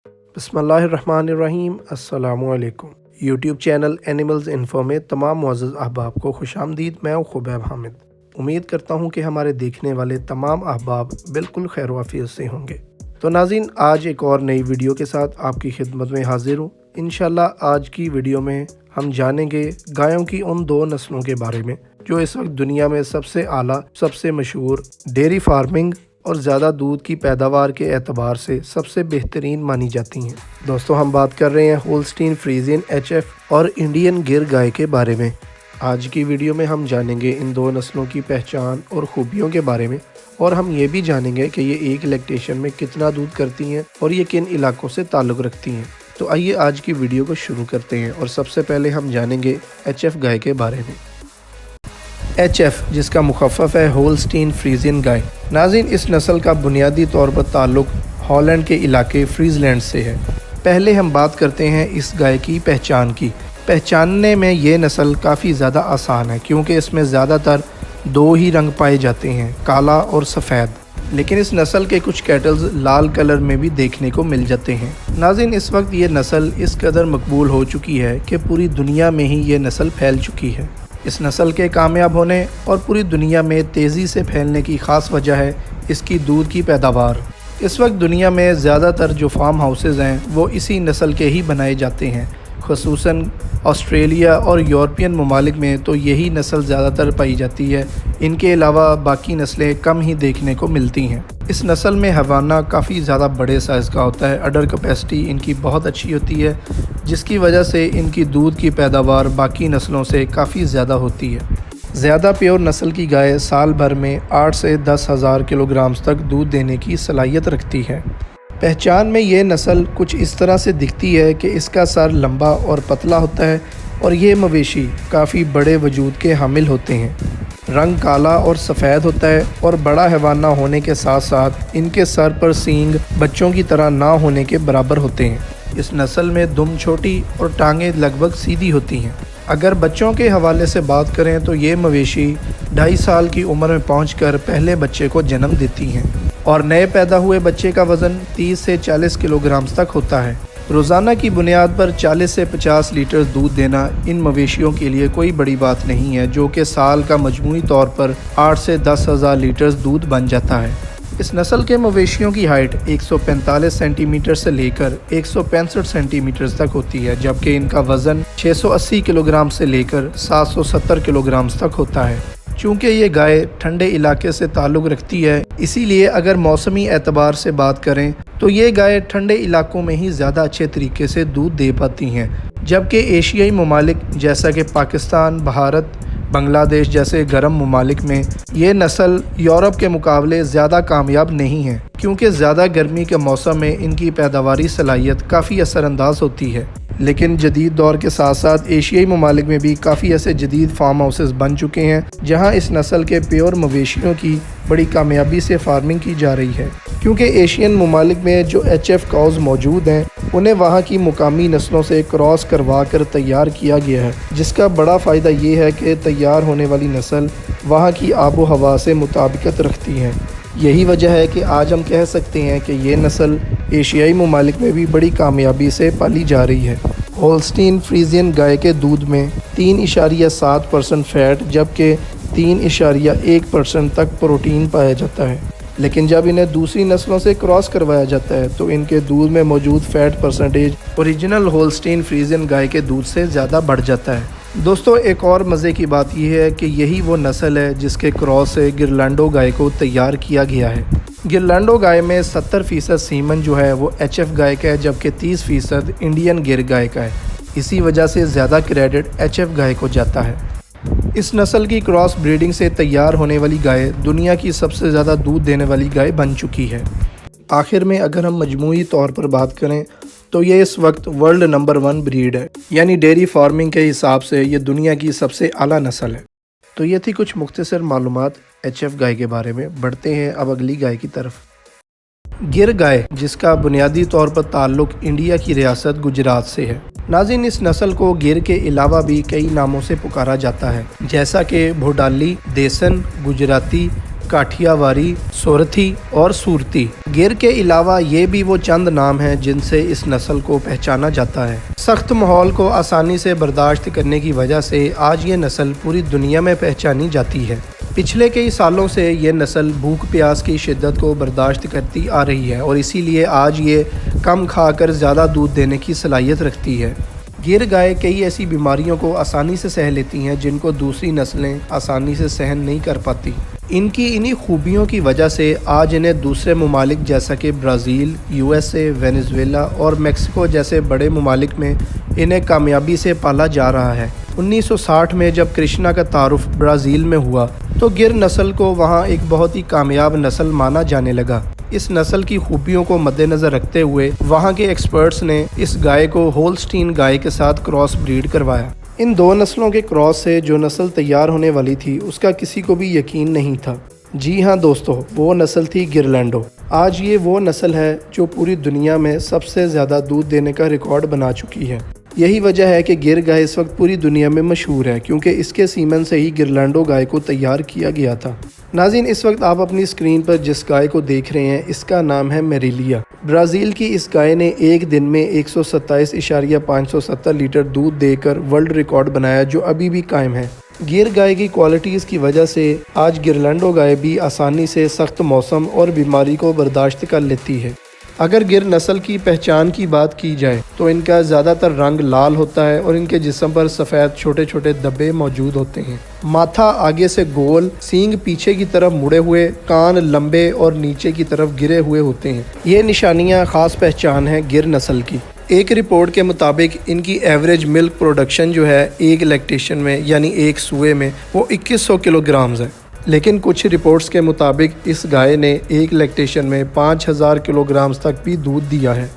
बिस्मिल्लाहिर्रहमानिर्रहीम। अस्सलामुअलैकुम। YouTube channel animals info में तमाम मुअज़्ज़ज़ अहबाब को खुशामदीद। मैं हूँ खुबैब हामिद। उम्मीद करता हूँ कि हमारे देखने वाले तमाम अहबाब बिल्कुल खैर वाफियत से होंगे। तो नाज़रीन, आज एक और नई वीडियो के साथ आपकी खिदमत में हाजिर हूँ। इंशाल्लाह आज की वीडियो में हम जानेंगे गायों की उन दो नस्लों के बारे में जो इस वक्त दुनिया में सबसे आला, सबसे मशहूर, डेयरी फार्मिंग और ज़्यादा दूध की पैदावार के एतबार से सबसे बेहतरीन मानी जाती हैं। दोस्तों, हम बात कर रहे हैं होल्स्टीन फ्रीजियन HF और इंडियन गिर गाय के बारे में। आज की वीडियो में हम जानेंगे इन दो नस्लों की पहचान और खूबियों के बारे में, और हम ये भी जानेंगे कि ये एक लैक्टेशन में कितना दूध करती हैं और ये किन इलाकों से ताल्लुक़ रखती हैं। तो आइए आज की वीडियो को शुरू करते हैं और सबसे पहले हम जानेंगे HF गाय के बारे में। HF, जिसका मुखफ़फ़ है होल्स्टीन फ्रीजियन गाय। नाज़रीन, इस नस्ल का बुनियादी तौर पर ताल्लुक़ हॉलैंड के इलाके फ्रीजलैंड से है। पहले हम बात करते हैं इस गाय की पहचान की। पहचानने में ये नस्ल काफ़ी ज़्यादा आसान है क्योंकि इसमें ज़्यादातर दो ही रंग पाए जाते हैं, काला और सफ़ेद। लेकिन इस नस्ल के कुछ कैटल्स लाल कलर में भी देखने को मिल जाते हैं। नाज़रीन, इस वक्त ये नस्ल इस कदर मकबूल हो चुकी है कि पूरी दुनिया में ही ये नस्ल फैल चुकी है। इस नस्ल के कामयाब होने और पूरी दुनिया में तेज़ी से फैलने की ख़ास वजह है इसकी दूध की पैदावार। इस वक्त दुनिया में ज़्यादातर जो फार्म हाउसेज़ हैं वो इसी नस्ल के ही बनाए जाते हैं। ख़ुसूसन ऑस्ट्रेलिया और यूरोपियन ममालिक में तो यही नस्ल ज़्यादातर पाई जाती है। इनके अलावा बाकी नस्लें कम ही देखने को मिलती हैं। इस नस्ल में हवाना काफ़ी ज़्यादा बड़े साइज़ का होता है। अडर कैपेसिटी इनकी बहुत अच्छी होती है, जिसकी वजह से इनकी दूध की पैदावार बाकी नस्लों से काफ़ी ज़्यादा होती है। ज़्यादा प्योर नस्ल की गाय साल भर में 8 से 10 हज़ार किलोग्राम तक दूध देने की सलाहियत रखती है। पहचान में ये नस्ल कुछ इस तरह से दिखती है कि इसका सर लंबा और पतला होता है और ये मवेशी काफ़ी बड़े वजूद के हामिल होते हैं। रंग काला और सफ़ेद होता है और बड़ा हैवाना होने के साथ साथ इनके सर पर सींग बच्चों की तरह ना होने के बराबर होते हैं। इस नस्ल में दुम छोटी और टांगें लगभग सीधी होती हैं। अगर बच्चों के हवाले से बात करें तो ये मवेशी 2.5 साल की उम्र में पहुंचकर पहले बच्चे को जन्म देती हैं और नए पैदा हुए बच्चे का वज़न 30 से 40 किलोग्राम तक होता है। रोज़ाना की बुनियाद पर 40 से 50 लीटर दूध देना इन मवेशियों के लिए कोई बड़ी बात नहीं है, जो कि साल का मजमूई तौर पर 8 से 10 हज़ार लीटर दूध बन जाता है। इस नस्ल के मवेशियों की हाइट 145 सेंटीमीटर से लेकर 165 सेंटीमीटर तक होती है, जबकि इनका वज़न 680 किलोग्राम से लेकर 770 किलोग्राम तक होता है। चूँकि ये गाय ठंडे इलाके से ताल्लुक़ रखती है, इसीलिए अगर मौसमी एतबार से बात करें तो ये गाय ठंडे इलाकों में ही ज़्यादा अच्छे तरीके से दूध दे पाती हैं, जबकि एशियाई ममालिक जैसा कि पाकिस्तान, भारत, बांग्लादेश जैसे गर्म ममालिक में ये नस्ल यूरोप के मुकाबले ज़्यादा कामयाब नहीं है, क्योंकि ज़्यादा गर्मी के मौसम में इनकी पैदावारी सलाहियत काफ़ी असरअंदाज होती है। लेकिन जदीद दौर के साथ साथ एशियाई ममालिक में भी काफ़ी ऐसे जदीद फार्म हाउसेस बन चुके हैं जहां इस नस्ल के प्योर मवेशियों की बड़ी कामयाबी से फार्मिंग की जा रही है। क्योंकि एशियन ममालिक में जो HF काउज़ मौजूद हैं उन्हें वहां की मुकामी नस्लों से क्रॉस करवा कर तैयार किया गया है, जिसका बड़ा फ़ायदा ये है कि तैयार होने वाली नस्ल वहाँ की आबो हवा से मुताबिकत रखती है। यही वजह है कि आज हम कह सकते हैं कि ये नस्ल एशियाई ममालिक में भी बड़ी कामयाबी से पाली जा रही है। होल्स्टीन फ्रीजियन गाय के दूध में 3.7% फैट जबकि 3.1% तक प्रोटीन पाया जाता है। लेकिन जब इन्हें दूसरी नस्लों से क्रॉस करवाया जाता है तो इनके दूध में मौजूद fat percentage original Holstein Friesian गाय के दूध से ज़्यादा बढ़ जाता है। दोस्तों, एक और मज़े की बात यह है कि यही वो नस्ल है जिसके क्रॉस से गिरलैंडो गाय को तैयार किया गया है। गिरलैंडो गाय में 70% सीमन जो है वो HF गाय का है, जबकि 30% इंडियन गिर गाय का है। इसी वजह से ज़्यादा क्रेडिट HF गाय को जाता है। इस नस्ल की क्रॉस ब्रीडिंग से तैयार होने वाली गाय दुनिया की सबसे ज़्यादा दूध देने वाली गाय बन चुकी है। आखिर में अगर हम मजमूई तौर पर बात करें तो ये इस वक्त वर्ल्ड नंबर 1 ब्रीड है, यानी डेयरी फार्मिंग के हिसाब से ये दुनिया की सबसे आला नस्ल है। तो ये थी कुछ मुख्तसर मालूमात HF गाय के बारे में। बढ़ते हैं अब अगली गाय की तरफ। गिर गाय, जिसका बुनियादी तौर पर ताल्लुक़ इंडिया की रियासत गुजरात से है। नाज़रीन, इस नस्ल को गिर के अलावा भी कई नामों से पुकारा जाता है, जैसा कि भोडाली, देसन, गुजराती, काठियावाड़ी, सोरथी और सूरती। गिर के अलावा ये भी वो चंद नाम हैं जिनसे इस नस्ल को पहचाना जाता है। सख्त माहौल को आसानी से बर्दाश्त करने की वजह से आज ये नस्ल पूरी दुनिया में पहचानी जाती है। पिछले कई सालों से ये नस्ल भूख प्यास की शिद्दत को बर्दाश्त करती आ रही है और इसीलिए आज ये कम खाकर ज़्यादा दूध देने की सलाहियत रखती है। गिर गाय कई ऐसी बीमारियों को आसानी से सह लेती हैं जिनको दूसरी नस्लें आसानी से सहन नहीं कर पाती। इनकी इन्हीं खूबियों की वजह से आज इन्हें दूसरे ममालिक जैसा कि ब्राज़ील, USA, वेनेजुएला और मेक्सिको जैसे बड़े ममालिक में इन्हें कामयाबी से पाला जा रहा है। 1960 में जब कृष्णा का तारुफ ब्राज़ील में हुआ तो गिर नस्ल को वहाँ एक बहुत ही कामयाब नस्ल माना जाने लगा। इस नस्ल की खूबियों को मद्देनज़र रखते हुए वहाँ के एक्सपर्ट्स ने इस गाय को होल्स्टीन गाय के साथ क्रॉस ब्रीड करवाया। इन दो नस्लों के क्रॉस से जो नस्ल तैयार होने वाली थी उसका किसी को भी यकीन नहीं था। जी हाँ दोस्तों, वो नस्ल थी गिरलैंडो। आज ये वो नस्ल है जो पूरी दुनिया में सबसे ज़्यादा दूध देने का रिकॉर्ड बना चुकी है। यही वजह है कि गिर गाय इस वक्त पूरी दुनिया में मशहूर है, क्योंकि इसके सीमन से ही गिरलैंडो गाय को तैयार किया गया था। नाज़रीन, इस वक्त आप अपनी स्क्रीन पर जिस गाय को देख रहे हैं इसका नाम है मेरिलिया। ब्राज़ील की इस गाय ने एक दिन में 127.570 लीटर दूध देकर वर्ल्ड रिकॉर्ड बनाया, जो अभी भी कायम है। गिर गाय की क्वालिटीज़ की वजह से आज गिरलैंडो गाय भी आसानी से सख्त मौसम और बीमारी को बर्दाश्त कर लेती है। अगर गिर नस्ल की पहचान की बात की जाए तो इनका ज़्यादातर रंग लाल होता है और इनके जिस्म पर सफ़ेद छोटे छोटे धब्बे मौजूद होते हैं। माथा आगे से गोल, सींग पीछे की तरफ मुड़े हुए, कान लंबे और नीचे की तरफ गिरे हुए होते हैं। ये निशानियाँ ख़ास पहचान है गिर नस्ल की। एक रिपोर्ट के मुताबिक इनकी एवरेज मिल्क प्रोडक्शन जो है एक लैक्टेशन में यानी एक सुए में वो 2100 किलोग्राम्स है। लेकिन कुछ रिपोर्ट्स के मुताबिक इस गाय ने एक लैक्टेशन में 5000 किलोग्राम्स तक भी दूध दिया है।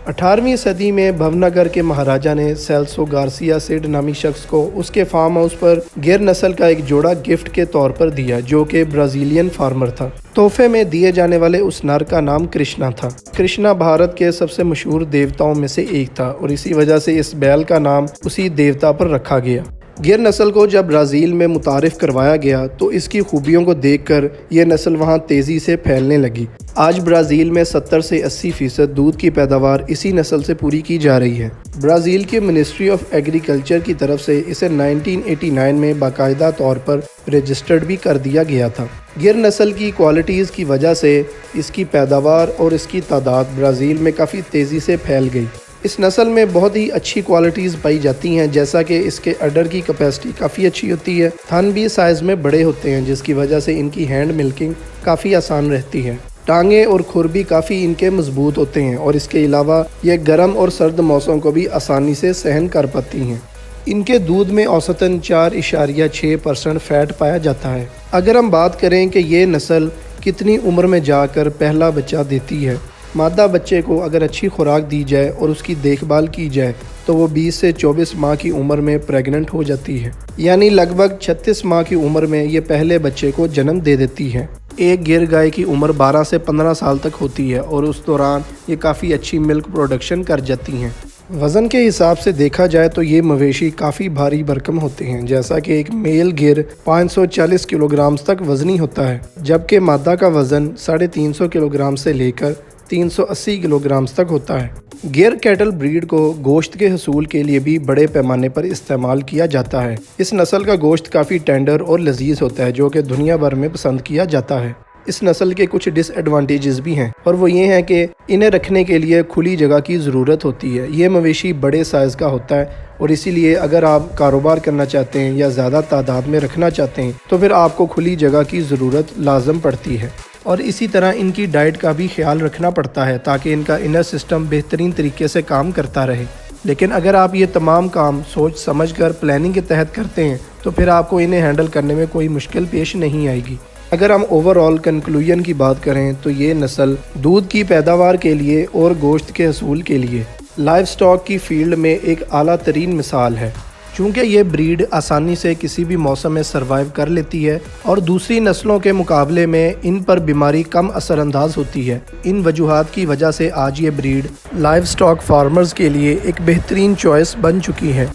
18वीं सदी में भवनगर के महाराजा ने सेल्सो गार्सिया सिड नामी शख्स को उसके फार्म हाउस पर गिर नस्ल का एक जोड़ा गिफ्ट के तौर पर दिया, जो कि ब्राज़ीलियन फार्मर था। तोहफे में दिए जाने वाले उस नर का नाम कृष्णा था। कृष्णा भारत के सबसे मशहूर देवताओं में से एक था और इसी वजह से इस बैल का नाम उसी देवता पर रखा गया। गिर नस्ल को जब ब्राज़ील में मुतारिफ करवाया गया तो इसकी खूबियों को देखकर यह नस्ल वहां तेज़ी से फैलने लगी। आज ब्राज़ील में 70 से 80% दूध की पैदावार इसी नस्ल से पूरी की जा रही है। ब्राज़ील की मिनिस्ट्री ऑफ एग्रीकल्चर की तरफ से इसे 1989 में बाकायदा तौर पर रजिस्टर्ड भी कर दिया गया था। गिर नस्ल की क्वालिटीज़ की वजह से इसकी पैदावार और इसकी तादाद ब्राज़ील में काफ़ी तेज़ी से फैल गई। इस नस्ल में बहुत ही अच्छी क्वालिटीज़ पाई जाती हैं, जैसा कि इसके अडर की कैपेसिटी काफ़ी अच्छी होती है। थन भी साइज़ में बड़े होते हैं, जिसकी वजह से इनकी हैंड मिल्किंग काफ़ी आसान रहती है। टांगे और खुर भी काफ़ी इनके मजबूत होते हैं और इसके अलावा ये गर्म और सर्द मौसम को भी आसानी से सहन कर पाती हैं। इनके दूध में औसतन 4.6% फैट पाया जाता है। अगर हम बात करें कि ये नस्ल कितनी उम्र में जाकर पहला बच्चा देती है, मादा बच्चे को अगर अच्छी खुराक दी जाए और उसकी देखभाल की जाए तो वो 20 से 24 माह की उम्र में प्रेग्नेंट हो जाती है, यानी लगभग 36 माह की उम्र में ये पहले बच्चे को जन्म दे देती है। एक गिर गाय की उम्र 12 से 15 साल तक होती है और उस दौरान ये काफ़ी अच्छी मिल्क प्रोडक्शन कर जाती हैं। वज़न के हिसाब से देखा जाए तो ये मवेशी काफ़ी भारी भरकम होते हैं, जैसा कि एक मेल गिर 540 किलोग्राम्स तक वज़नी होता है, जबकि मादा का वज़न 350 किलोग्राम से लेकर 380 किलोग्राम्स तक होता है। गिर कैटल ब्रीड को गोश्त के हसूल के लिए भी बड़े पैमाने पर इस्तेमाल किया जाता है। इस नस्ल का गोश्त काफ़ी टेंडर और लजीज होता है, जो कि दुनिया भर में पसंद किया जाता है। इस नस्ल के कुछ डिसएडवांटेजेस भी हैं और वो ये हैं कि इन्हें रखने के लिए खुली जगह की ज़रूरत होती है। ये मवेशी बड़े साइज़ का होता है और इसीलिए अगर आप कारोबार करना चाहते हैं या ज़्यादा तादाद में रखना चाहते हैं तो फिर आपको खुली जगह की ज़रूरत लाजम पड़ती है। और इसी तरह इनकी डाइट का भी ख्याल रखना पड़ता है ताकि इनका इनर सिस्टम बेहतरीन तरीके से काम करता रहे। लेकिन अगर आप ये तमाम काम सोच समझ कर प्लानिंग के तहत करते हैं तो फिर आपको इन्हें हैंडल करने में कोई मुश्किल पेश नहीं आएगी। अगर हम ओवरऑल कंक्लूजन की बात करें तो ये नस्ल दूध की पैदावार के लिए और गोश्त के हसूल के लिए लाइव स्टॉक की फील्ड में एक आला तरीन मिसाल है। चूँकि ये ब्रीड आसानी से किसी भी मौसम में सर्वाइव कर लेती है और दूसरी नस्लों के मुकाबले में इन पर बीमारी कम असरअंदाज होती है। इन वजूहात की वजह से आज ये ब्रीड लाइव स्टॉक फार्मर्स के लिए एक बेहतरीन चॉइस बन चुकी है।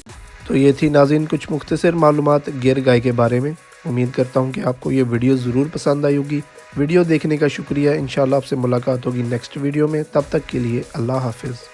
तो ये थी नाज़रीन कुछ मुख्तसर मालूमात गिर गाय के बारे में। उम्मीद करता हूँ कि आपको ये वीडियो ज़रूर पसंद आई होगी। ویڈیو دیکھنے کا شکریہ، انشاءاللہ آپ سے ملاقات ہوگی نیکسٹ ویڈیو میں، تب تک کے لیے اللہ حافظ۔